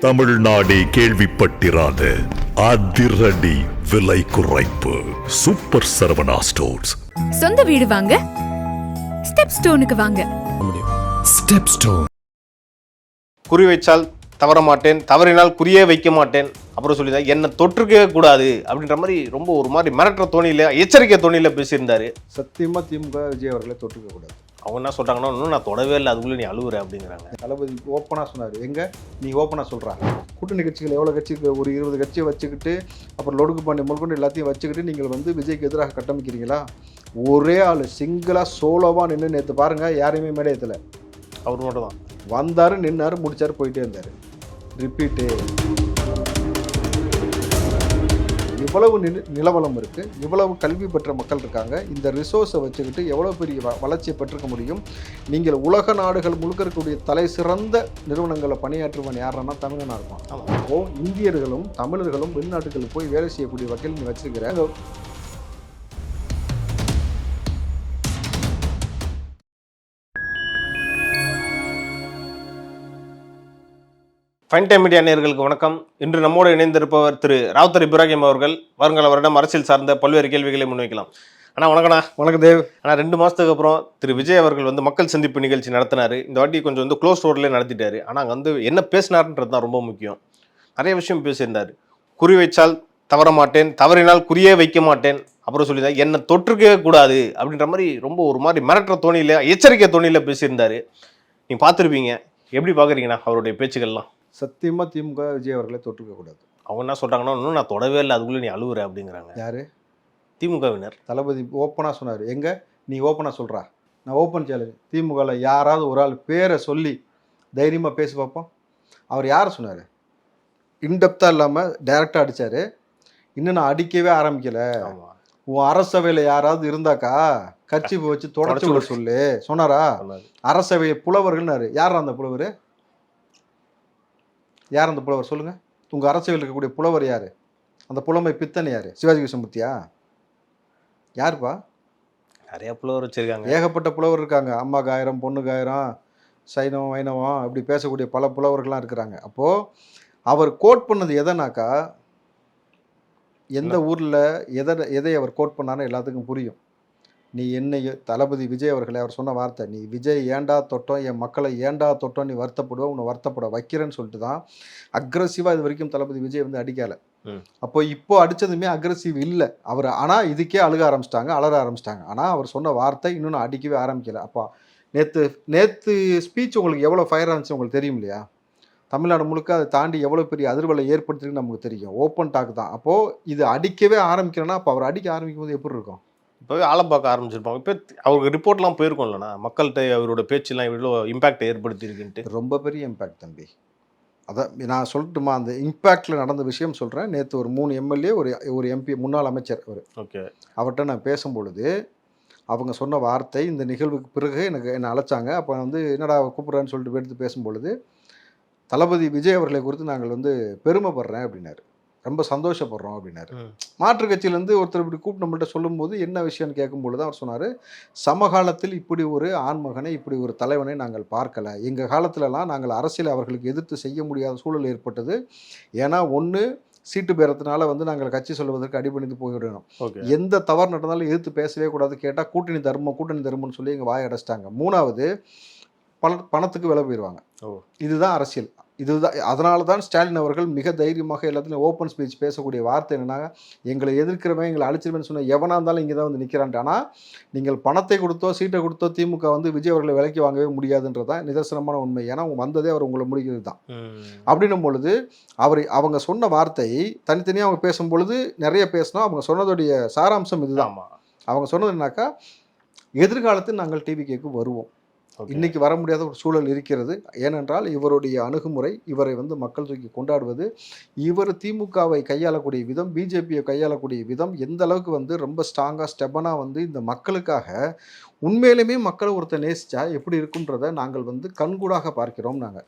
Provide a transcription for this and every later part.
தமிழ்நாடே கேள்விப்பட்டிராத அதிரடி விலை குறைப்பு சூப்பர் சரவணா ஸ்டோர்ஸ். சொந்த வீடு வாங்க ஸ்டெப் ஸ்டோனுக்கு வாங்க. Step stone. குறி வைச்சால் தவற மாட்டேன், தவறினால் குறியே வைக்க மாட்டேன் அப்புறம் சொல்லிதான் என்னை தொற்றுக்கவே கூடாது அப்படின்ற மாதிரி ரொம்ப ஒரு மாதிரி மிரட்டுற தோணியில் எச்சரிக்கை தோணியில் பேசியிருந்தாரு. சத்தியமாக திமுக விஜய் அவர்களை தொற்றுக்க கூடாது. அவங்க என்ன சொல்கிறாங்கன்னா, இன்னும் நான் தொடவே இல்லை, அதுக்குள்ளே நீ அழுவுற அப்படிங்கிறாங்க. தளபதி ஓப்பனாக சொன்னார், எங்கே நீ ஓப்பனாக சொல்கிறாங்க. கூட்டணி கட்சிகள் எவ்வளோ கட்சிக்கு ஒரு 20 கட்சியை வச்சுக்கிட்டு அப்புறம் லொடுக்கு பாண்டி முழுக்கொண்டு எல்லாத்தையும் வச்சுக்கிட்டு நீங்கள் விஜய்க்கு எதிராக கட்டமைக்கிறீங்களா? ஒரே ஆள் சிங்கிளாக சோலோவாக நின்று நேற்று பாருங்கள், யாரையுமே மேடையத்தில் அவர் மட்டும் தான் வந்தார், நின்னார், முடிச்சார், போயிட்டே இருந்தார். ரிப்பீட்டு. இவ்வளவு நிலவளம் இருக்குது, இவ்வளவு கல்வி பெற்ற மக்கள் இருக்காங்க. இந்த ரிசோர்ஸை வச்சுக்கிட்டு எவ்வளோ பெரிய வளர்ச்சியை பெற்றுக்க முடியும்? நீங்கள் உலக நாடுகள் முழுக்க இருக்கக்கூடிய தலை சிறந்த நிறுவனங்களை பணியாற்றுவன் யாருன்னா தமிழனாக இருக்கும். அப்போ இந்தியர்களும் தமிழர்களும் வெளிநாட்டுகளுக்கு போய் வேலை செய்யக்கூடிய வகையில் நீ வச்சிருக்கிற. ஃபைன் டைம் மீடியா நேயர்களுக்கு வணக்கம். இன்று நம்மோடு இணைந்திருப்பவர் திரு ராவுத்தர் இப்ராஹிம் அவர்கள். வருங்கால வருடம் அரசியல் சார்ந்த பல்வேறு கேள்விகளை முன்வைக்கலாம். ஆனால் வணக்கண்ணா. வணக்கம் தேவ். ஆனால் 2 மாதத்துக்கு அப்புறம் திரு விஜய் அவர்கள் மக்கள் சந்திப்பு நிகழ்ச்சி நடத்தினார். இந்த வாட்டி கொஞ்சம் க்ளோஸ் டோர்லேயே நடத்திட்டாரு. ஆனால் அங்கே என்ன பேசினார்ன்றது தான் ரொம்ப முக்கியம். நிறைய விஷயம் பேசியிருந்தார். குறி வைச்சால் தவற மாட்டேன், தவறினால் குறியே வைக்க மாட்டேன் அப்புறம் சொல்லிதான் என்னை தொற்றுக்கவே கூடாது அப்படின்ற மாதிரி ரொம்ப ஒரு மாதிரி மிரட்டுற தோணியில் எச்சரிக்கை தோணியில் பேசியிருந்தார். நீங்கள் பார்த்துருப்பீங்க. எப்படி பார்க்குறீங்கண்ணா அவருடைய பேச்சுக்கள்லாம்? சத்தியமாக திமுக விஜய் அவர்களை தொற்றுக்கக்கூடாது. அவங்க என்ன சொல்கிறாங்கன்னா, இன்னும் நான் தொடவே இல்லை, அதுக்குள்ளே நீ அழுவுற அப்படிங்கிறாங்க. யார்? திமுகவினர். தளபதி ஓப்பனாக சொன்னார், எங்கே நீ ஓப்பனாக சொல்கிறா? நான் ஓப்பன் சேலஞ்ச். திமுகவில் யாராவது ஒரு ஆள் பேரை சொல்லி தைரியமாக பேசி பார்ப்போம். அவர் யார் சொன்னார்? இன்டெப்த்தாக இல்லாமல் டைரெக்டாக அடித்தார். இன்னும் நான் அடிக்கவே ஆரம்பிக்கலை. உன் அரசவையில் யாராவது இருந்தாக்கா கட்சி வச்சு தொடச்சி விட சொல்லு சொன்னாரா? அரசவை புலவர்கள்னாரு. யார் அந்த புலவர்? யார் அந்த புலவர் சொல்லுங்கள். உங்கள் அரசியல் இருக்கக்கூடிய புலவர் யார்? அந்த புலமை பித்தனை யார்? சிவாஜி கிருஷ்ணமூர்த்தியா? யாருப்பா? நிறைய புலவர் வச்சுருக்காங்க. ஏகப்பட்ட புலவர் இருக்காங்க. அம்மாக்கு 1000, பொண்ணுக்கு 1000, சைனவம் வைணவம் அப்படி பேசக்கூடிய பல புலவர்கள்லாம் இருக்கிறாங்க. அப்போது அவர் கோட் பண்ணது எதனாக்கா, எந்த ஊரில் எதை அவர் கோட் பண்ணாருன்னு எல்லாத்துக்கும் புரியும். நீ என்னை தளபதி விஜய் அவர்களை அவர் சொன்ன வார்த்தை, நீ விஜய் ஏண்டா தொட்டோம், என் மக்களை ஏண்டா தொட்டோம், நீ வருத்தப்படுவோம், உன்னை வருத்தப்பட வைக்கிறேன்னு சொல்லிட்டு தான் அக்ரெசிவாக இது வரைக்கும் தளபதி விஜய் அடிக்கலை. அப்போ இப்போ அடித்ததுமே அக்ரெசிவ் இல்லை அவர். ஆனால் இதுக்கே அழுக ஆரம்பிச்சிட்டாங்க, அலற ஆரம்பிச்சிட்டாங்க. ஆனால் அவர் சொன்ன வார்த்தை இன்னும் நான் அடிக்கவே ஆரம்பிக்கலை. அப்போ நேற்று ஸ்பீச் உங்களுக்கு எவ்வளோ ஃபயர் ஆச்சு உங்களுக்கு தெரியும் இல்லையா? தமிழ்நாடு முழுக்க அதை தாண்டி எவ்வளோ பெரிய அதிர்வலை ஏற்படுத்திருக்குன்னு நமக்கு தெரியும். ஓப்பன் டாக் தான். அப்போது இது அடிக்கவே ஆரம்பிக்கிறேன்னா அப்போ அவர் அடிக்க ஆரம்பிக்கும் போது எப்படி இருக்கும்? இப்போவே ஆழம் பார்க்க ஆரம்பிச்சிருப்பாங்க. இப்போ அவருக்கு ரிப்போர்ட்லாம் போயிருக்கும் இல்லைண்ணா, மக்கள்கிட்ட அவரோட பேச்செல்லாம் இவ்வளோ இம்பேக்ட் ஏற்படுத்தியிருக்குன்ட்டு. ரொம்ப பெரிய இம்பேக்ட் தம்பி. அதான் நான் சொல்லட்டுமா, அந்த இம்பேக்டில் நடந்த விஷயம் சொல்கிறேன். நேற்று ஒரு 3 எம்எல்ஏ, ஒரு எம்பி, முன்னாள் அமைச்சர் அவர், ஓகே, அவர்கிட்ட நான் பேசும்பொழுது அவங்க சொன்ன வார்த்தை, இந்த நிகழ்வுக்கு பிறகு என்னை அழைச்சாங்க. அப்போ என்னடா கூப்பிட்றான்னு சொல்லிட்டு எடுத்து பேசும்பொழுது, தளபதி விஜய் அவர்களை குறித்து நாங்கள் பெருமைப்படுறேன் அப்படின்னாரு, ரொம்ப சந்தோஷப்படுறோம் அப்படின்னாரு. மாற்றுக் கட்சியிலேருந்து ஒருத்தர் இப்படி கூப்பிட்டு நம்மள்கிட்ட சொல்லும்போது என்ன விஷயம்னு கேட்கும்பொழுது அவர் சொன்னார், சமகாலத்தில் இப்படி ஒரு ஆண்மகனை, இப்படி ஒரு தலைவனை நாங்கள் பார்க்கலை. எங்கள் காலத்திலலாம் நாங்கள் அரசியல் அவர்களுக்கு எதிர்த்து செய்ய முடியாத சூழல் ஏற்பட்டது. ஏன்னா ஒன்று சீட்டு பேரத்தினால நாங்கள் கட்சி சொல்வதற்கு அடிபணிந்து போய்விடணும். எந்த தவறு நடந்தாலும் எதிர்த்து பேசவே கூடாது. கேட்டால் கூட்டணி தர்மம்னு சொல்லி எங்கள் வாயை அடைச்சிட்டாங்க. 3வது பணத்துக்கு விலை போயிடுவாங்க. இதுதான் அரசியல். இதுதான். அதனால தான் ஸ்டாலின் அவர்கள் மிக தைரியமாக எல்லாத்துலையும் ஓப்பன் ஸ்பீச் பேசக்கூடிய வார்த்தை என்னன்னா, எங்களை எதிர்க்கிறவன் எங்களை அழிச்சிருவேன்னு சொன்ன எவனாக இருந்தாலும் இங்கே தான் நிற்கிறான்ட்டு. ஆனால் நீங்கள் பணத்தை கொடுத்தோ சீட்டை கொடுத்தோ திமுக விஜய் அவர்களை விலைக்கு வாங்கவே முடியாதுன்றதான் நிதர்சனமான உண்மை. ஏன்னா வந்ததே அவர் உங்களை முடிக்கிறது தான். அப்படின்னும் பொழுது அவங்க சொன்ன வார்த்தை தனித்தனியாக அவங்க பேசும்பொழுது நிறைய பேசணும். அவங்க சொன்னதுடைய சாராம்சம் இதுதான். அவங்க சொன்னது என்னன்னாக்கா, எதிர்காலத்தில் நாங்கள் டிவிகேக்கு வருவோம். இன்னைக்கு வர முடியாத ஒரு சூழல் இருக்கிறது. ஏனென்றால் இவருடைய அணுகுமுறை, இவரை மக்கள் தூக்கி கொண்டாடுவது, இவர் திமுகவை கையாளக்கூடிய விதம், பிஜேபியை கையாளக்கூடிய விதம் எந்த அளவுக்கு ரொம்ப ஸ்ட்ராங்காக ஸ்டெபனாக இந்த மக்களுக்காக உண்மையிலுமே மக்களை ஒருத்தர் நேசிச்சா எப்படி இருக்குன்றதை நாங்கள் கண்கூடாக பார்க்கிறோம். நாங்கள்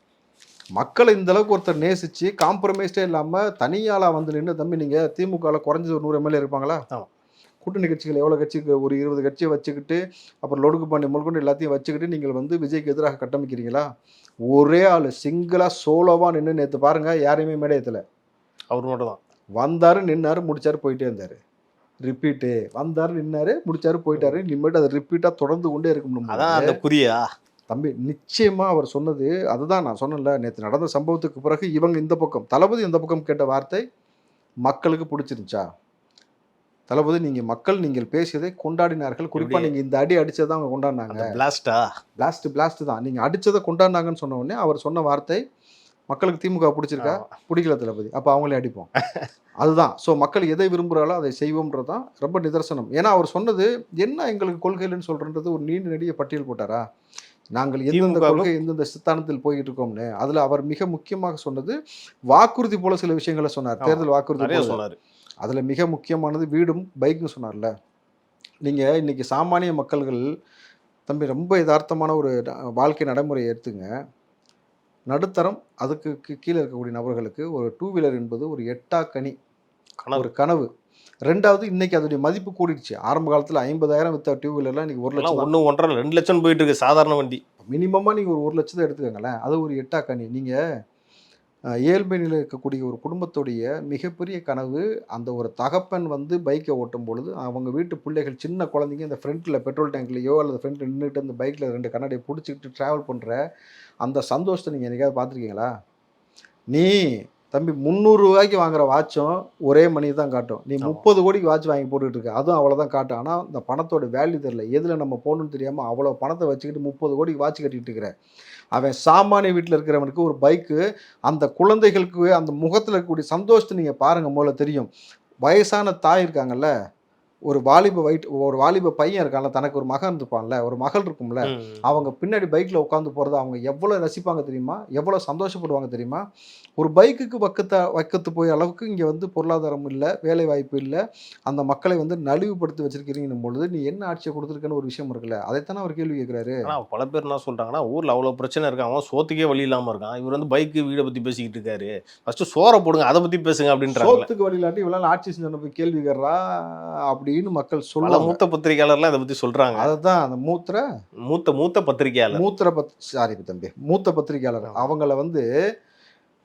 மக்களை இந்த அளவுக்கு ஒருத்தர் நேசித்து காம்ப்ரமைஸ்டே இல்லாமல் தனியாளாக நின்று, தம்பி நீங்கள் திமுகவில் குறைஞ்சது ஒரு 100 எம்எல்ஏ இருப்பாங்களா? கூட்டணி கட்சிகள் எவ்வளோ கட்சிக்கு ஒரு 20 கட்சியை வச்சுக்கிட்டு அப்புறம் லொடுக்கு பாண்டி முழுக்கொண்டு எல்லாத்தையும் வச்சுக்கிட்டு நீங்கள் வந்து விஜய்க்கு எதிராக கட்டமைக்கிறீங்களா? ஒரே ஆள் சிங்கிளாக சோலோவாக நின்று நேற்று பாருங்கள், யாரையுமே மேடையத்தில் அவர் மட்டும் தான் வந்தார், நின்னார், முடிச்சாரு, போயிட்டே இருந்தார். ரிப்பீட்டு வந்தார், நின்னார், முடிச்சாரு, போயிட்டாரு. இனிமேட்டு அது ரிப்பீட்டாக தொடர்ந்து கொண்டே இருக்கணும். அதான் அந்த குறியா தம்பி நிச்சயமாக அவர் சொன்னது அதுதான். நான் சொன்னேன்ல, நேற்று நடந்த சம்பவத்துக்கு பிறகு இவங்க இந்த பக்கம் தளபதி இந்த பக்கம் கேட்ட வார்த்தை மக்களுக்கு பிடிச்சிருந்துச்சா? தளபதி நீங்கள் பேசியதை கொண்டாடினார்கள். குறிப்பாக நீங்கள் இந்த அடி அடிச்சதை அவங்க கொண்டாடினாங்க. பிளாஸ்ட் தான் நீங்கள் அடிச்சதை கொண்டாடினாங்கன்னு சொன்ன உடனே அவர் சொன்ன வார்த்தை மக்களுக்கு திமுக பிடிச்சிருக்கா? பிடிக்கல தளபதி, அப்போ அவங்களே அடிப்போம். அதுதான். ஸோ மக்கள் எதை விரும்புகிறாலோ அதை செய்வோம்ன்றது தான் ரொம்ப நிதர்சனம். ஏன்னா அவர் சொன்னது என்ன எங்களுக்கு கொள்கைன்னு சொல்கிறது ஒரு நீண்ட நெடிய பட்டியல் போட்டாரா? நாங்கள் எந்தெந்த கொள்கை எந்தெந்த சித்தாந்தத்தில் போய்கிட்டு இருக்கோம்னு. அதில் அவர் மிக முக்கியமாக சொன்னது வாக்குறுதி போல சில விஷயங்களை சொன்னார். தேர்தல் வாக்குறுதி சொன்னார். அதில் மிக முக்கியமானது வீடும் பைக்குன்னு சொன்னார்ல. நீங்கள் இன்றைக்கி சாமானிய மக்கள்கள் தம்பி ரொம்ப யதார்த்தமான ஒரு வாழ்க்கை நடைமுறையை எடுத்துங்க. நடுத்தரம் அதுக்கு கீழே இருக்கக்கூடிய நபர்களுக்கு ஒரு 2 வீலர் என்பது ஒரு எட்டாக்கனி ஒரு கனவு. ரெண்டாவது, இன்னைக்கு அதோடைய மதிப்பு கூடிடுச்சு. ஆரம்ப காலத்தில் 50,000 வித்த 2 வீலர்லாம் இன்னைக்கு 1 லட்சம், 1.5 2 லட்சம் போயிட்டு இருக்கு சாதாரண வண்டி. மினிமமாக நீங்கள் ஒரு 1 லட்சத்தை எடுத்துக்கோங்களேன், அது ஒரு எட்டாக்கனி. நீங்கள் இயல்பு நிலையில் இருக்கக்கூடிய ஒரு குடும்பத்துடைய மிகப்பெரிய கனவு அந்த ஒரு தகப்பன் வந்து பைக்கை ஓட்டும் பொழுது அவங்க வீட்டு பிள்ளைகள் சின்ன குழந்தைங்க இந்த ஃப்ரண்ட்டில் பெட்ரோல் டேங்க்லையோ அல்லது ஃப்ரண்ட்டில் நின்றுட்டு அந்த பைக்கில் 2 கண்ணாடியை பிடிச்சிக்கிட்டு ட்ராவல் பண்ணுற அந்த சந்தோஷத்தை நீங்கள் என்னைக்காவது பார்த்துருக்கீங்களா? நீ தம்பி 300 ரூபாய்க்கு வாங்குற வாட்சும் ஒரே மணி தான் காட்டும். நீ 30 கோடிக்கு வாட்ச் வாங்கி போட்டுக்கிட்டு இருக்க, அதுவும் அவ்வளோதான் காட்டும். ஆனால் இந்த பணத்தோட வேல்யூ தெரியல. எதில் நம்ம போகணுன்னு தெரியாமல் அவ்வளோ பணத்தை வச்சுக்கிட்டு 30 கோடிக்கு வாட்ச் கட்டிகிட்டு இருக்கிற அவன் சாமானிய வீட்டில் இருக்கிறவனுக்கு ஒரு பைக்கு, அந்த குழந்தைகளுக்கு அந்த முகத்தில் இருக்கக்கூடிய சந்தோஷத்தை நீங்கள் பாருங்கள், முதல்ல தெரியும். வயசான தாய் இருக்காங்கல்ல, ஒரு வாலிப பையன் இருக்கான்ல, தனக்கு ஒரு மகன் இருப்பான்ல, ஒரு மகள் இருக்கும்ல, அவங்க பின்னாடி பைக்கில் உட்காந்து போகிறத அவங்க எவ்வளோ ரசிப்பாங்க தெரியுமா? எவ்வளோ சந்தோஷப்படுவாங்க தெரியுமா? ஒரு பைக்குக்கு வைக்கத்து போய் அளவுக்கு இங்கே வந்து பொருளாதாரம் இல்லை, வேலை வாய்ப்பு இல்லை, அந்த மக்களை வந்து நலிவுபடுத்தி வச்சிருக்கிறீங்கன்னும் பொழுது நீ என்ன ஆட்சியை கொடுத்துருக்கன்னு ஒரு விஷயம் இருக்குல்ல, அதைத்தானே அவர் கேள்வி கேட்குறாரு. ஆனால் பல பேர் என்ன சொல்கிறாங்கன்னா, ஊரில் அவ்வளோ பிரச்சனை இருக்கான், அவன் சோத்துக்கே வழி இல்லாமல் இருக்கான், இவர் வந்து பைக்கு வீடை பற்றி பேசிக்கிட்டு இருக்காரு, ஃபஸ்ட்டு சோறை போடுங்க அதை பற்றி பேசுங்க அப்படின்றாங்க. சோத்துக்கு வழி இல்லாட்டி இவ்வளோ ஆட்சி செஞ்ச போய் கேள்வி கேட்றா அப்படின்னு மக்கள் சொல்ல. மூத்த பத்திரிகையாளர்லாம் இதை பற்றி சொல்கிறாங்க. அதுதான் அந்த மூத்த பத்திரிகையாளர் மூத்த பத்திரிகையாளர் அவங்கள வந்து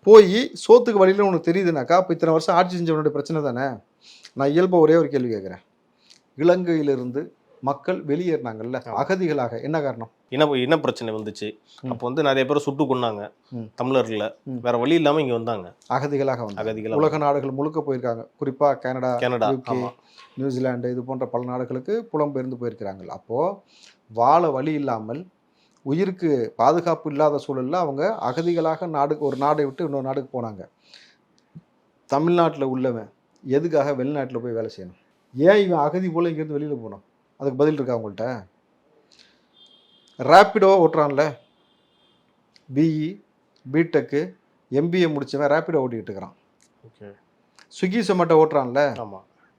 போய் சோத்துக்கு வழியில் உனக்கு தெரியுதுனாக்கா அப்போ இத்தனை வருஷம் ஆட்சி செஞ்சவனுடைய பிரச்சனை தானே. நான் இயல்பாக ஒரே ஒரு கேள்வி கேட்குறேன். இலங்கையிலிருந்து மக்கள் வெளியேறினாங்கல்ல அகதிகளாக, என்ன காரணம்? இன பிரச்சனை வந்துச்சு. அப்போ வந்து நிறைய பேர் சுட்டு கொண்டாங்க தமிழர்ல, வேற வழி இல்லாமல் இங்கே வந்தாங்க, அகதிகளாக உலக நாடுகள் முழுக்க போயிருக்காங்க. குறிப்பாக கனடா, நியூசிலாண்டு இது போன்ற பல நாடுகளுக்கு புலம்பெயர்ந்து போயிருக்கிறாங்க. அப்போது வாழ வழி இல்லாமல் உயிருக்கு பாதுகாப்பு இல்லாத சூழலில் அவங்க அகதிகளாக ஒரு நாடை விட்டு இன்னொரு நாடுக்கு போனாங்க. தமிழ்நாட்டில் உள்ளவன் எதுக்காக வெளிநாட்டில் போய் வேலை செய்யணும்? ஏன் இவன் அகதி போல் இங்கேருந்து வெளியில் போகணும்? அதுக்கு பதில் இருக்கா அவங்கள்ட்ட? ரேப்பிடோவாக ஓட்டுறான்ல, பிஇ பிடெக்கு எம்பிஏ முடிச்சவன் ரேப்பிடோ ஓட்டிக்கிட்டு இருக்கிறான். ஸ்விக்கி சொமேட்டோ ஓட்டுறான்ல,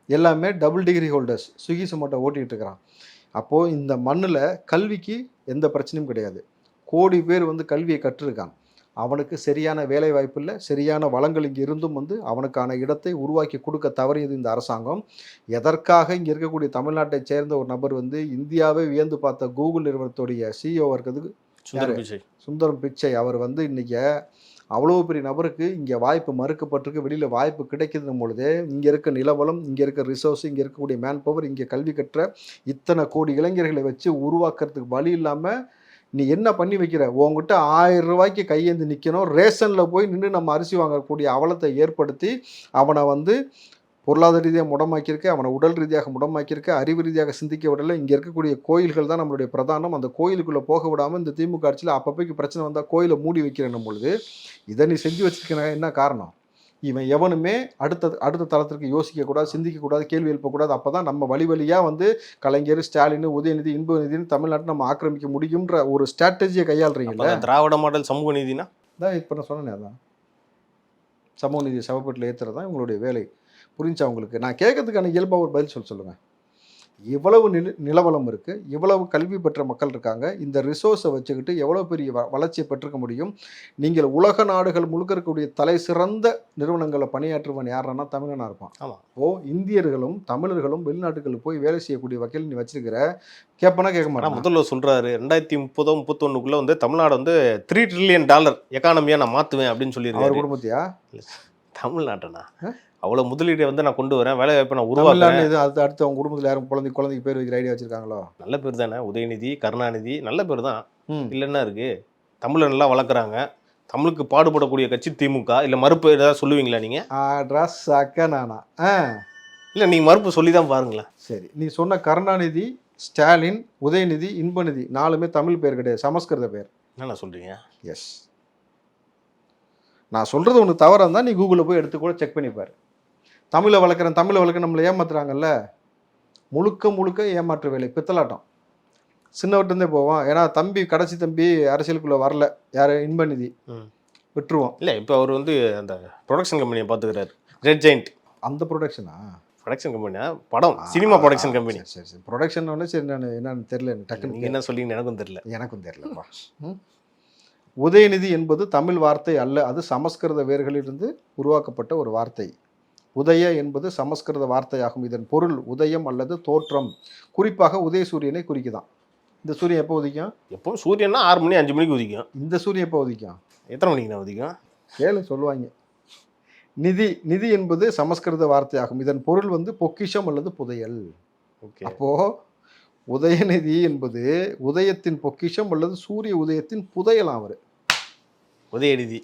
எல்லாமே double degree holders Swiggy Zomato ஓட்டிகிட்டு இருக்கிறான். அப்போது இந்த மண்ணில் கல்விக்கு எந்த பிரச்சனையும் கிடையாது. கோடி பேர் வந்து கல்வியை கற்றுருக்கான். அவனுக்கு சரியான வேலை வாய்ப்பு இல்லை, சரியான வளங்கள் இங்கே இருந்தும் வந்து அவனுக்கான இடத்தை உருவாக்கி கொடுக்க தவறியது இந்த அரசாங்கம். எதற்காக இங்கே இருக்கக்கூடிய தமிழ்நாட்டை சேர்ந்த ஒரு நபர் வந்து இந்தியாவை வியந்து பார்த்த கூகுள் நிறுவனத்துடைய சிஇஓ இருக்கிறதுக்கு சுந்தரம் பிச்சை, அவர் வந்து இன்றைக்கி அவ்வளோ பெரிய நபருக்கு இங்கே வாய்ப்பு மறுக்கப்பட்டிருக்கு, வெளியில் வாய்ப்பு கிடைக்குதுன்னும் பொழுதே இங்கே இருக்க நிலவளம், இங்கே இருக்க ரிசோர்ஸ், இங்கே இருக்கக்கூடிய மேன் பவர், இங்கே கல்வி கற்ற இத்தனை கோடி இளைஞர்களை வச்சு உருவாக்குறதுக்கு வழி இல்லாமல் நீ என்ன பண்ணி வைக்கிற? உங்ககிட்ட 1000 ரூபாய்க்கு கையேந்து நிற்கணும், ரேஷனில் போய் நின்று நம்ம அரிசி வாங்கக்கூடிய அவலத்தை ஏற்படுத்தி அவனை வந்து பொருளாதார ரீதியாக முடமாக்கியிருக்க, அவனை உடல் ரீதியாக முடமாக்கியிருக்க, அறிவு ரீதியாக சிந்திக்க விடலை. இங்கே இருக்கக்கூடிய கோயில்கள் தான் நம்மளுடைய பிரதானம். அந்த கோயிலுக்குள்ளே போக விடாமல் இந்த திமுக ஆட்சியில் அப்பப்போக்கு பிரச்சனை வந்தால் கோயிலை மூடி வைக்கிறேன்னும் பொழுது இதை நீ செஞ்சு வச்சுருக்க என்ன காரணம்? இவன் எவனுமே அடுத்த தளத்திற்கு யோசிக்கக்கூடாது, சிந்திக்கக்கூடாது, கேள்வி எழுப்பக்கூடாது. அப்போ தான் நம்ம வழியாக வந்து கலைஞர், ஸ்டாலின், உதயநிதி, இன்பநிதினு தமிழ்நாட்டை நம்ம ஆக்கிரமிக்க முடியுன்ற ஒரு ஸ்ட்ராட்டஜியை கையாளுறீங்களா? திராவிட மாடல் சமூக நீதினா தான் இப்போ நான் சொன்னேன். அதான் சமூக நீதி சவப்பட்டில் ஏற்றுறது தான் இவங்களுடைய வேலை. புரிஞ்சா உங்களுக்கு? நான் கேட்கறதுக்கான இயல்பாக ஒரு பதில் சொல்லுங்கள். இவ்வளவு நிலவளம் இருக்குது, இவ்வளவு கல்வி பெற்ற மக்கள் இருக்காங்க, இந்த ரிசோர்ஸை வச்சுக்கிட்டு எவ்வளோ பெரிய வளர்ச்சியை பெற்றுக்க முடியும். நீங்கள் உலக நாடுகள் முழுக்க இருக்கக்கூடிய தலை சிறந்த நிறுவனங்களை பணியாற்றுவன் யாருன்னா தமிழனாக இருப்பான். ஆமாம். இந்தியர்களும் தமிழர்களும் வெளிநாட்டுகளுக்கு போய் வேலை செய்யக்கூடிய வகையில் நீ வச்சிருக்கிற, கேட்பனா கேட்க மாட்டான். முதல்வர் சொல்றாரு 2030-31 வந்து தமிழ்நாடு வந்து $3 trillion எக்கானமியா நான் மாத்துவேன் அப்படின்னு சொல்லியிருக்காரு. அவர் குடும்பத்தையா? தமிழ்நாட்டனா அவ்வளோ முதலீடை வந்து நான் கொண்டு வரேன், வேலை வாய்ப்பை நான் உருவாக்குறேன். இது அடுத்து அவங்க குடும்பத்தில் யாரும் குழந்தைக்கு பேர் வைக்கிற ஐடியா வச்சிருக்காங்களோ? நல்ல பேர் தானே, உதயநிதி, கருணாநிதி நல்ல பேர் தான். இல்லைன்னா இருக்கு. தமிழை நல்லா வளர்க்குறாங்க. தமிழுக்கு பாடுபடக்கூடிய கட்சி திமுக. இல்லை மறுப்பு ஏதாவது சொல்லுவீங்களா நீங்கள்? ட்ரெஸ் நானா? இல்லை நீங்கள் மறுப்பு சொல்லி தான் பாருங்களேன். சரி, நீ சொன்ன கருணாநிதி, ஸ்டாலின், உதயநிதி, இன்பநிதி 4மே தமிழ் பேர் கிடையாது, சமஸ்கிருத பேர். என்ன சொல்கிறீங்க? எஸ், நான் சொல்கிறது உனக்கு தவறாக இருந்தால் நீ கூகுளில் போய் எடுத்து கூட செக் பண்ணிப்பார். தமிழை வளர்க்குறேன் நம்மளை ஏமாத்துறாங்கல்ல, முழுக்க ஏமாற்று வேலை, பித்தலாட்டம். சின்னவட்டிருந்தே போவோம். ஏன்னா கடைசி தம்பி அரசியலுக்குள்ளே வரல, யார்? இன்பநிதி. விட்டுருவோம். இல்லை, இப்போ அவர் வந்து அந்த ப்ரொடக்ஷன் கம்பெனியை பார்த்துக்கிறாரு, ரெட் ஜெயிண்ட். அந்த ப்ரொடக்ஷனா? ப்ரொடக்ஷன் கம்பெனியா? படம் சினிமா ப்ரொடக்ஷன் கம்பெனி. சரி ப்ரொடக்ஷன் ஒன்று. சரி, நான் என்னன்னு தெரியல, டக்குன்னு என்ன சொல்லி எனக்கும் தெரியலப்பா. உதயநிதி என்பது தமிழ் வார்த்தை அல்ல, அது சமஸ்கிருத வேர்களிலிருந்து உருவாக்கப்பட்ட ஒரு வார்த்தை. உதய என்பது சமஸ்கிருத வார்த்தையாகும். இதன் பொருள் உதயம் அல்லது தோற்றம். குறிப்பாக உதய சூரியனை குறிக்குதான். இந்த சூரியன் எப்போ உதிக்கும்? எப்போ சூரியன்னா 6 மணி 5 மணிக்கு உதிக்கும். இந்த சூரியன் எப்போ உதிக்கும்? எத்தனை மணிக்கு நான் உதிக்கும்? கேளு, சொல்லுவாங்க. நிதி என்பது சமஸ்கிருத வார்த்தையாகும். இதன் பொருள் வந்து பொக்கிஷம் அல்லது புதையல். ஓகே. அப்போ உதயநிதி என்பது உதயத்தின் பொக்கிஷம் அல்லது சூரிய உதயத்தின் புதையலாம். அவர் உதயநிதி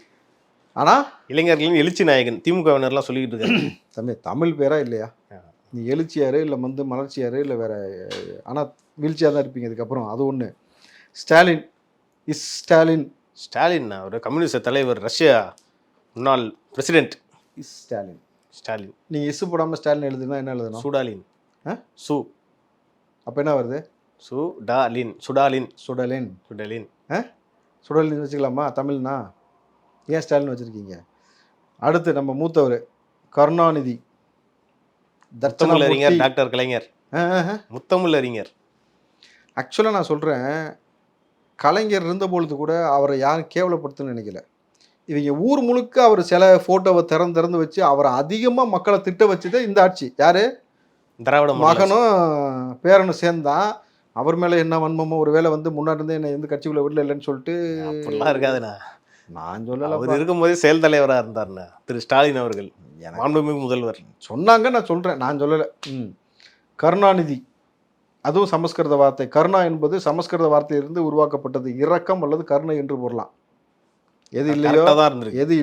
ஆனா இளைஞர்களின் எழுச்சி நாயகன் திமுகவினர்லாம் சொல்லிக்கிட்டு இருக்காங்க. தம்பி, தமிழ் பேரா இல்லையா? நீ எழுச்சியாரு இல்லை மலர்ச்சியாரு இல்லை வேற, ஆனால் வீழ்ச்சியாக தான் இருப்பீங்க இதுக்கப்புறம். அது ஒன்று. ஸ்டாலின் அவர் கம்யூனிஸ்ட் தலைவர், ரஷ்யா முன்னாள் பிரசிடென்ட். ஸ்டாலின் நீங்கள் இசு போடாமல் ஸ்டாலின் எழுதுனா என்ன எழுதணும்? சுடாலின். அப்போ என்ன வருது? சுடாலின் வச்சுக்கலாமா தமிழ்னா? ஏன் ஸ்டாலின் வச்சுருக்கீங்க? அடுத்து நம்ம மூத்தவர் கருணாநிதி, முத்தமிழறிஞர் டாக்டர் கலைஞர். முத்தமிழறிஞர். ஆக்சுவலாக நான் சொல்கிறேன், கலைஞர் இருந்தபொழுது கூட அவரை யாரும் கேவலப்படுத்துன்னு நினைக்கல. இவங்க ஊர் முழுக்க அவர் சில ஃபோட்டோவை திறந்து வச்சு அவரை அதிகமாக மக்களை திட்ட வச்சதே இந்த ஆட்சி. யார்? திராவிட மகனும் பேரனும் சேர்ந்தான். அவர் மேலே என்ன வன்மமோ, ஒரு வேளை வந்து முன்னாடி இருந்தே என்னை எந்த கட்சிக்குள்ளே விடல இல்லைன்னு சொல்லிட்டு இருக்காதுண்ணா. நான் சொல்லலை. அவர் இருக்கும்போதே செயல் தலைவராக இருந்தார்ண்ணா திரு ஸ்டாலின் அவர்கள், மாண்புமிகு முதல்வர். சொன்னாங்க, நான் சொல்கிறேன், நான் சொல்லலை. கருணாநிதி, அதுவும் சமஸ்கிருத வார்த்தை. கருணா என்பது சமஸ்கிருத வார்த்தையிலிருந்து உருவாக்கப்பட்டது. இரக்கம் அல்லது கருணை என்று பொருளாம். எது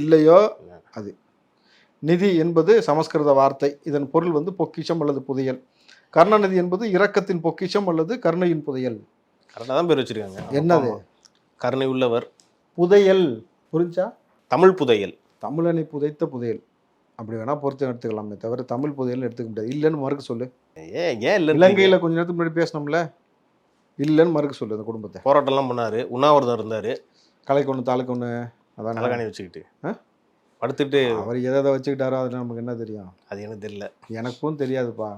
இல்லையோ அது. நிதி என்பது சமஸ்கிருத வார்த்தை. இதன் பொருள் வந்து பொக்கிஷம் அல்லது புதையல். கருணாநிதி என்பது இரக்கத்தின் பொக்கிஷம் அல்லது கருணையின் புதையல். கரெக்டாக தான் பேர் வச்சிருக்காங்க. என்னது? கருணை உள்ளவர். புதையல் புரிஞ்சா? தமிழ் புதையல், தமிழனை புதைத்த புதையல். அப்படி வேணா பொறுத்து எடுத்துக்கலாமே தவிர தமிழ் புதையல் எடுத்துக்க முடியாது. இல்லைன்னு மறுக்க சொல்லு. ஏன் இல்லை? இலங்கையில் கொஞ்ச நேரத்துக்கு முன்னாடி பேசணும்ல, இல்லைன்னு மறுக்க சொல்லு. அந்த குடும்பத்தை போராட்டம்லாம் பண்ணாரு, உண்ணாவிரதம் இருந்தாரு, கலைக்கு ஒன்று தாளுக்கு ஒன்று, அதான் தலைகாணி வச்சுக்கிட்டு படுத்துட்டு. அவர் எதை வச்சுக்கிட்டாரோ அது நமக்கு என்ன தெரியும்? அது எனக்கு தெரியல. எனக்கும் தெரியாதுப்பா.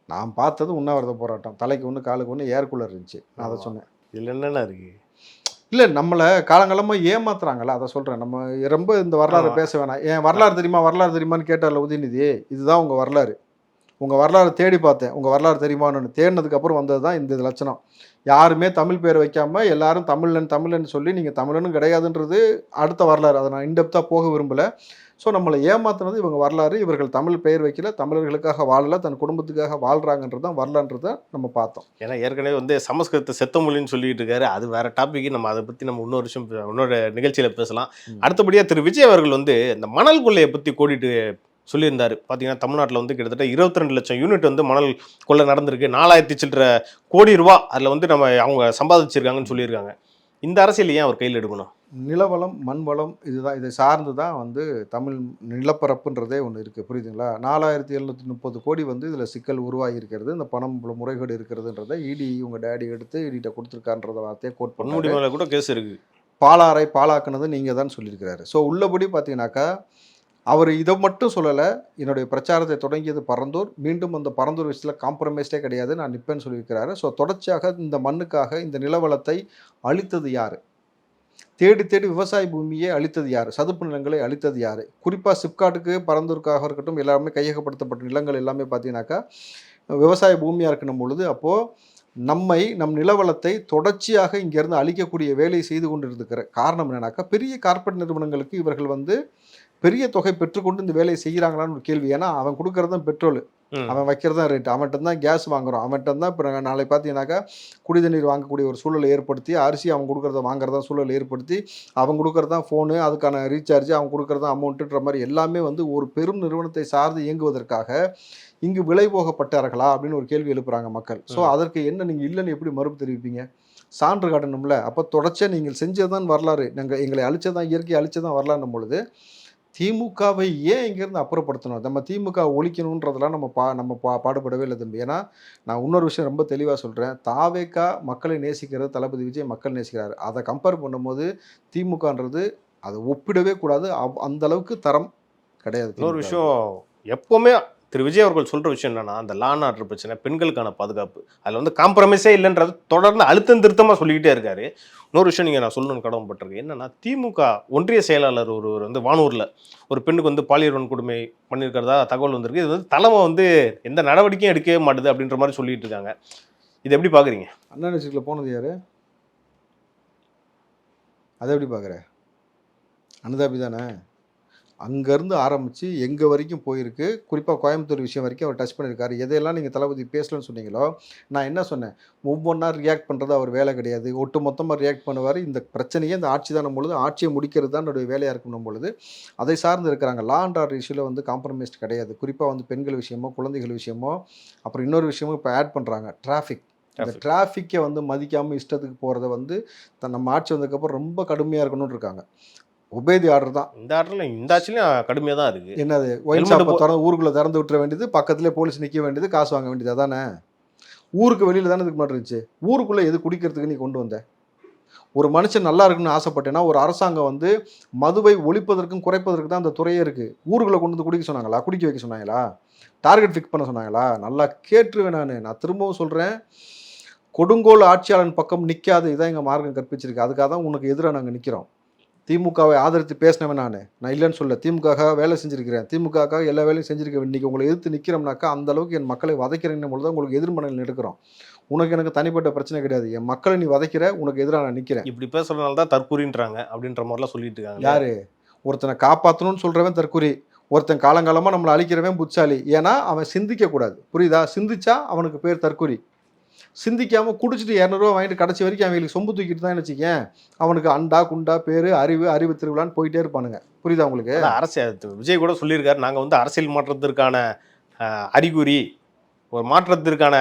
நான் பார்த்தது உண்ணாவிரத போராட்டம். தலைக்கு ஒன்று காலுக்கு ஒன்று ஏர் கூலர் இருந்துச்சு. நான் அதை சொன்னேன். இதில் என்னென்ன இருக்கு? இல்லை, நம்மளை காலங்காலமாக ஏமாத்துறாங்களா, அதை சொல்கிறேன். நம்ம ரொம்ப இந்த வரலாறு பேச வேணாம். ஏன் வரலாறு தெரியுமான்னு கேட்டார்ல உதயநிதி. இதுதான் உங்கள் வரலாறு. உங்கள் வரலாறு தேடி பார்த்தேன், உங்கள் வரலாறு தெரியுமான்னு. தேடினதுக்கப்புறம் வந்தது தான் இந்த லட்சணம். யாருமே தமிழ் பேர் வைக்காமல் எல்லாரும் தமிழன் சொல்லி நீங்கள் தமிழனும் கிடையாதுன்றது அடுத்த வரலாறு. அதை நான் இன்டெப்த்தாக போக விரும்பலை. ஸோ நம்மளை ஏமாத்துனது இவங்க வரலாறு. இவர்கள் தமிழ் பெயர் வைக்கல, தமிழர்களுக்காக வாழலை, தன் குடும்பத்துக்காக வாழ்கிறாங்கன்றது தான் வரலான்றதை நம்ம பார்த்தோம். ஏன்னா ஏற்கனவே வந்து சமஸ்கிருதத்தை செத்த மொழின்னு சொல்லிட்டு இருக்காரு. அது வேற டாபிக். நம்ம அதை பற்றி நம்ம இன்னொரு நிகழ்ச்சியில் பேசலாம். அடுத்தபடியாக திரு விஜய் அவர்கள் வந்து இந்த மணல் கொள்ளையை பற்றி கோடிட்டு சொல்லியிருந்தார். பார்த்தீங்கன்னா தமிழ்நாட்டில் வந்து கிட்டத்தட்ட 22 லட்சம் யூனிட் வந்து மணல் கொள்ளை நடந்திருக்கு. 4000 சில்லற கோடி ரூபா அதில் வந்து அவங்க சம்பாதிச்சிருக்காங்கன்னு சொல்லியிருக்காங்க. இந்த அரசியல் ஏன் அவர் கையில் எடுக்கணும்? நிலவளம், மண் வளம், இதுதான், இதை சார்ந்து தான் வந்து தமிழ் நிலப்பரப்புன்றதே ஒன்று இருக்குது. புரியுதுங்களா? 4730 கோடி வந்து இதில் சிக்கல் உருவாகி இருக்கிறது, இந்த பணம் முறைகேடு இருக்கிறதுன்றதை இடி உங்கள் டேடி எடுத்து இடிகிட்ட கொடுத்துருக்கான்றத வார்த்தையை கோட் பண்ண முடியும். கூட கேஸ் இருக்குது. பாலாறை பாலாக்குனது நீங்கள் தான் சொல்லியிருக்கிறாரு. ஸோ உள்ளபடி பார்த்தீங்கன்னாக்கா அவர் இதை மட்டும் சொல்லலை, என்னுடைய பிரச்சாரத்தை தொடங்கியது பரந்தூர், மீண்டும் அந்த பரந்தூர் விஷயத்தில் காம்ப்ரமைஸ்டே கிடையாது, நான் நிற்பேன்னு சொல்லியிருக்கிறாரு. ஸோ தொடர்ச்சியாக இந்த மண்ணுக்காக இந்த நிலவளத்தை அழித்தது யார்? தேடி தேடி விவசாய பூமியை அழித்தது யார்? சதுப்பு நிலங்களை அழித்தது யார்? குறிப்பாக சிப்காட்டுக்கு பரந்தூருக்காக இருக்கட்டும், எல்லாருமே கையகப்படுத்தப்பட்ட நிலங்கள் எல்லாமே பார்த்தீங்கன்னாக்கா விவசாய பூமியாக இருக்கணும் பொழுது, அப்போது நம் நிலவளத்தை தொடர்ச்சியாக இங்கேருந்து அழிக்கக்கூடிய வேலையை செய்து கொண்டு இருக்கிற காரணம் என்னன்னாக்கா, பெரிய கார்ப்பரேட் நிறுவனங்களுக்கு இவர்கள் வந்து பெரிய தொகை பெற்றுக்கொண்டு இந்த வேலையை செய்கிறாங்களான்னு ஒரு கேள்வி. ஏன்னா அவன் கொடுக்கறது தான் பெட்ரோல், அவன் வைக்கிறது தான் ரேட், அவன்கிட்ட தான் கேஸ் வாங்குறோம், அவன்கிட்ட தான் இப்போ நாளை பார்த்தீங்கன்னாக்கா குடிதண்ணீர் வாங்கக்கூடிய ஒரு சூழலை ஏற்படுத்தி, அரிசி அவன் கொடுக்குறத வாங்குறதா சூழலை ஏற்படுத்தி, அவன் கொடுக்குறது தான் ஃபோனு, அதுக்கான ரீசார்ஜ், அவன் கொடுக்குறது தான் அமௌண்ட்டுன்ற மாதிரி எல்லாமே வந்து ஒரு பெரும் நிறுவனத்தை சார்ந்து இயங்குவதற்காக இங்கு விலை போகப்பட்டார்களா அப்படின்னு ஒரு கேள்வி எழுப்புறாங்க மக்கள். ஸோ அதற்கு என்ன நீங்கள் இல்லைன்னு எப்படி மறுப்பு தெரிவிப்பீங்க? சான்று காட்டணும்ல. அப்போ தொடர்ச்சியாக நீங்கள் செஞ்சதான் வரலாறு, எங்களை அழிச்சதான், இயற்கையை அழிச்சதான் வரலாறும் பொழுது திமுகவை ஏன் இங்கேருந்து அப்புறப்படுத்தணும்? நம்ம திமுக ஒழிக்கணுன்றதெல்லாம் நம்ம பாடுபடவே இல்லை தம்பி. ஏன்னா நான் இன்னொரு விஷயம் ரொம்ப தெளிவாக சொல்கிறேன், தாவேக்கா மக்களை நேசிக்கிறது, தளபதி விஜய் மக்கள் நேசிக்கிறாரு. அதை கம்பேர் பண்ணும்போது திமுகன்றது அதை ஒப்பிடவே கூடாது, அந்த அளவுக்கு தரம் கிடையாது. இன்னொரு விஷயம், எப்போவுமே திரு விஜய் அவர்கள் சொல்கிற விஷயம் என்னன்னா, அந்த லா அண்ட் ஆர்டர் பிரச்சனை, பெண்களுக்கான பாதுகாப்பு, அதில் வந்து காம்ப்ரமைஸே இல்லைன்றது தொடர்ந்து அழுத்தம் திருத்தமாக சொல்லிக்கிட்டே இருக்காரு. இன்னொரு விஷயம் நீங்கள் நான் சொல்லணும்னு கடமைப்பட்டிருக்கேன், என்னன்னா திமுக ஒன்றிய செயலாளர் ஒருவர் வந்து வானூரில் ஒரு பெண்ணுக்கு வந்து பாலியல் வன்கொடுமை பண்ணியிருக்கிறதா தகவல் வந்திருக்கு. இது வந்து தலைமை வந்து எந்த நடவடிக்கையும் எடுக்கவே மாட்டுது அப்படின்ற மாதிரி சொல்லிட்டு இருக்காங்க. இது எப்படி பார்க்குறீங்க? அண்ணா நெச்சில் போனது யார்? அதை எப்படி பார்க்குற? அனுதாபி தானே? அங்கேருந்து ஆரம்பித்து எங்கே வரைக்கும் போயிருக்கு. குறிப்பாக கோயம்புத்தூர் விஷயம் வரைக்கும் அவர் டச் பண்ணியிருக்காரு. எதையெல்லாம் நீங்கள் தளபதி பேசலன்னு சொன்னீங்களோ, நான் என்ன சொன்னேன், ஒவ்வொன்றா ரியாக்ட் பண்ணுறது அவர் வேலை கிடையாது, ஒட்டு மொத்தமாக ரியாக்ட் பண்ணுவார். இந்த பிரச்சனையே இந்த ஆட்சி தானும் பொழுது, ஆட்சியை முடிக்கிறது தான் என்னுடைய வேலையாக இருக்கணும் பொழுது அதை சார்ந்து இருக்கிறாங்க. லா அண்ட் ஆர்டர் இஷ்யூவில் வந்து காம்ப்ரமைஸ்ட் கிடையாது. குறிப்பாக வந்து பெண்கள் விஷயமோ, குழந்தைகள் விஷயமோ, அப்புறம் இன்னொரு விஷயமும் இப்போ ஆட் பண்ணுறாங்க, டிராஃபிக். இந்த டிராஃபிக்கை வந்து மதிக்காமல் இஷ்டத்துக்கு போகிறத வந்து நம்ம ஆட்சி வந்ததுக்கப்புறம் ரொம்ப கடுமையாக இருக்கணும்னு இருக்காங்க. உபேதி ஆர்டர் தான் இந்த ஆர்டர்லையும் இந்த ஆட்சிலையும் கடுமையாக தான் இருக்குது. என்னது, ஒயின் ஷாப்பை திறந்து ஊருக்குள்ளே திறந்து விட்டுற வேண்டியது, பக்கத்துலேயே போலீஸ் நிற்க வேண்டியது, காசு வாங்க வேண்டியது. அதானே ஊருக்கு வெளியில் தானே இதுக்கு மட்டும் இருந்துச்சு. ஊருக்குள்ளே எது குடிக்கிறதுக்கு நீ கொண்டு வந்த? ஒரு மனுஷன் நல்லா இருக்குன்னு ஆசைப்பட்டேன்னா ஒரு அரசாங்கம் வந்து மதுவை ஒழிப்பதற்கும் குறைப்பதற்கு தான் அந்த துறையே இருக்குது. ஊருக்குள்ளே கொண்டு வந்து குடிக்க சொன்னாங்களா? குடிக்க வைக்க சொன்னாங்களா? டார்கெட் ஃபிக்ஸ் பண்ண சொன்னாங்களா? நல்லா கேட்டுருவேன். நான் திரும்பவும் சொல்கிறேன், கொடுங்கோல் ஆட்சியாளன் பக்கம் நிற்காது, இதான் எங்கள் மார்க்கம் கற்பிச்சிருக்கு. அதுக்காக தான் உனக்கு எதிராக நாங்கள் நிற்கிறோம். திமுகவை ஆதரித்து பேசினவன் நான் இல்லைன்னு சொல்ல, திமுக வேலை செஞ்சுருக்கிறேன், திமுக எல்லா வேலையும் செஞ்சுருக்கேன். இன்றைக்கி உங்களை எதிர்த்து நிற்கிறோம்னாக்கா அந்த அளவுக்கு என் மக்களை வதைக்கிறேன்னு பொழுது தான் உங்களுக்கு எதிர்மனையில் எடுக்கிறோம். உனக்கு எனக்கு தனிப்பட்ட பிரச்சனை கிடையாது, என் மக்களை நீ வதைக்கிற, உனக்கு எதிராக நான் நிற்கிறேன். இப்படி பேசுறதுனால தான் தற்கூறின்றாங்க அப்படின்ற மாதிரிலாம் சொல்லிட்டு இருக்காங்க. யாரு? ஒருத்தனை காப்பாற்றணும்னு சொல்கிறவன் தற்கூறி, ஒருத்தன் காலங்காலமாக நம்மளை அழிக்கிறவன் புத்தாலி. ஏன்னா அவன் சிந்திக்கக்கூடாது, புரியுதா? சிந்திச்சா அவனுக்கு பேர் தற்கூரி. சிந்திக்காமல் குடிச்சிட்டு 200 ரூபா வாங்கிட்டு கடைசி வரைக்கும் அவங்களுக்கு சொம்பு தூக்கிட்டு தான் வச்சுக்கேன், அவனுக்கு அண்டா குண்டா பேர் அறிவு திருவிழான்னு போயிட்டே இருப்பானுங்க. புரியுதா உங்களுக்கு? அரசியல் விஜய் கூட சொல்லியிருக்காரு, நாங்கள் வந்து அரசியல் மாற்றத்திற்கான அறிகுறி, ஒரு மாற்றத்திற்கான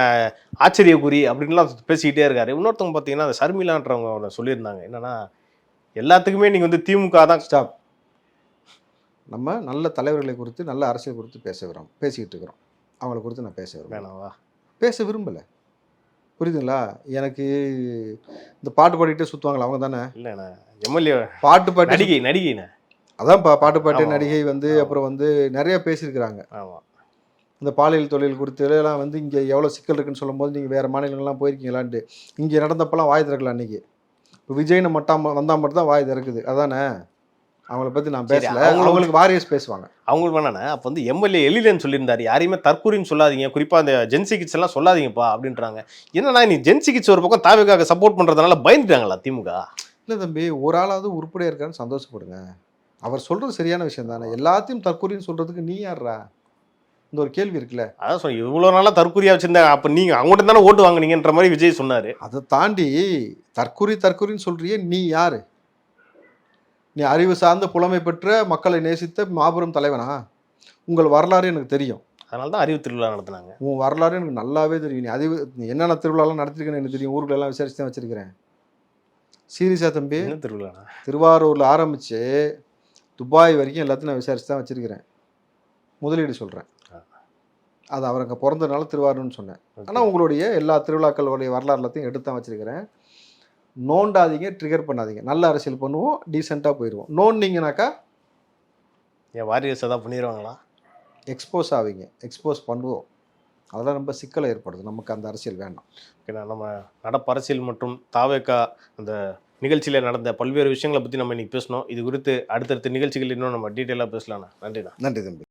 ஆச்சரியக்குறி அப்படின்லாம் பேசிக்கிட்டே இருக்காரு. இன்னொருத்தவங்க பார்த்தீங்கன்னா அந்த சர்மிலான்றவங்க சொல்லியிருந்தாங்க, என்னன்னா எல்லாத்துக்குமே நீங்கள் வந்து திமுக தான். ஸ்டாப். நம்ம நல்ல தலைவர்களை குறித்து, நல்ல அரசியல் குறித்து பேசிக்கிட்டு இருக்கிறோம். அவங்கள குறித்து நான் பேச விரும்பலை. புரியுதுங்களா? எனக்கு இந்த பாட்டு பாடிக்கிட்டே சுற்றுவாங்களா அவங்க தானே? இல்லைண்ணா, எம்எல்ஏ பாட்டு பாட்டு நடிகைண்ணே. அதான் பாட்டு நடிகை வந்து அப்புறம் வந்து நிறைய பேசியிருக்கிறாங்க. ஆமாம், இந்த பாலியல் தொழில் குறித்து எல்லாம் வந்து இங்கே எவ்வளோ சிக்கல் இருக்குன்னு சொல்லும் போது நீங்கள் வேறு மாநிலங்கள்லாம் போயிருக்கீங்களான்ட்டு இங்கே நடந்தப்பெல்லாம் வாய் திறக்கல. அன்றைக்கி இப்போ விஜய்னு வந்தால் மட்டும் தான் வாய் திறக்குது. அதானே? அவங்கள பற்றி நான் பேசல, அவங்களுக்கு வாரியர்ஸ் பேசுவாங்க. அவங்களுக்கு வேணாண்ணே. அப்போ வந்து எம்எல்ஏ எழிலன்னு சொல்லியிருந்தாரு, யாரையுமே தற்கூரின்னு சொல்லாதீங்க, குறிப்பாக அந்த ஜென்சி கிட்ஸ் எல்லாம் சொல்லாதீங்கப்பா அப்படின்றாங்க. என்னன்னா நீ ஜென்சி கிட்ஸ் ஒரு பக்கம் தாவேக்காக சப்போர்ட் பண்ணுறதுனால பயந்துட்டாங்களா திமுக? இல்லை தம்பி, ஒரு ஆளாவது உருப்படியாக இருக்கான்னு சந்தோஷப்படுங்க. அவர் சொல்கிறது சரியான விஷயம் தானே. எல்லாத்தையும் தற்கூரின்னு சொல்கிறதுக்கு நீ யார்ரா? இந்த ஒரு கேள்வி இருக்குல்ல. அதான் சொன்ன, இவ்வளோ நாளாக தற்கூரியாக வச்சுருந்தேன், அப்போ நீங்கள் அவங்கள்ட்ட தானே ஓட்டு வாங்கினீங்கன்ற மாதிரி விஜய் சொன்னார். அதை தாண்டி தற்கூரின்னு சொல்கிறியே, நீ யார்? நீ அறிவு சார்ந்த புலமை பெற்ற மக்களை நேசித்த மாபெரும் தலைவனா? உங்கள் வரலாறு எனக்கு தெரியும், அதனால தான் அறிவு திருவிழா நடத்தினாங்க. உன் வரலாறு எனக்கு நல்லாவே தெரியும். நீ என்னென்ன திருவிழாலாம் நடத்திருக்கேன்னு எனக்கு தெரியும். ஊருக்குள்ள எல்லாம் விசாரிச்சு தான் வச்சிருக்கிறேன். சீரியஸா தம்பி? என்ன திருவிழா? திருவாரூரில் ஆரம்பித்து துபாய் வரைக்கும் எல்லாத்தையும் நான் விசாரிச்சு தான் வச்சிருக்கிறேன். முதலீடு சொல்கிறேன், அது அவர் அங்கே பிறந்ததுனால திருவாரூர்னு சொன்னேன். ஆனால் உங்களுடைய எல்லா திருவிழாக்களுடைய வரலாறு எல்லாத்தையும் எடுத்து தான் வச்சிருக்கிறேன். நோண்டாதீங்க, ட்ரிகர் பண்ணாதீங்க. நல்ல அரசியல் பண்ணுவோம், டீசெண்டாக போயிடுவோம். நோண்டிங்கனாக்கா என் வாரியர்ஸ் தான் பண்ணிடுவாங்களா? எக்ஸ்போஸ் ஆவீங்க, எக்ஸ்போஸ் பண்ணுவோம். அதெல்லாம் ரொம்ப சிக்கலை ஏற்படுது. நமக்கு அந்த அரசியல் வேண்டாம். ஏன்னா நம்ம நடப்பு அரசியல் மற்றும் தாவேகா அந்த நிகழ்ச்சியில் நடந்த பல்வேறு விஷயங்களை பற்றி நம்ம இன்னைக்கு பேசணும். இது குறித்து அடுத்தடுத்த நிகழ்ச்சிகள் இன்னும் நம்ம டீட்டெயிலாக பேசலாம்ண்ணா. நன்றிண்ணா. நன்றி தம்பி.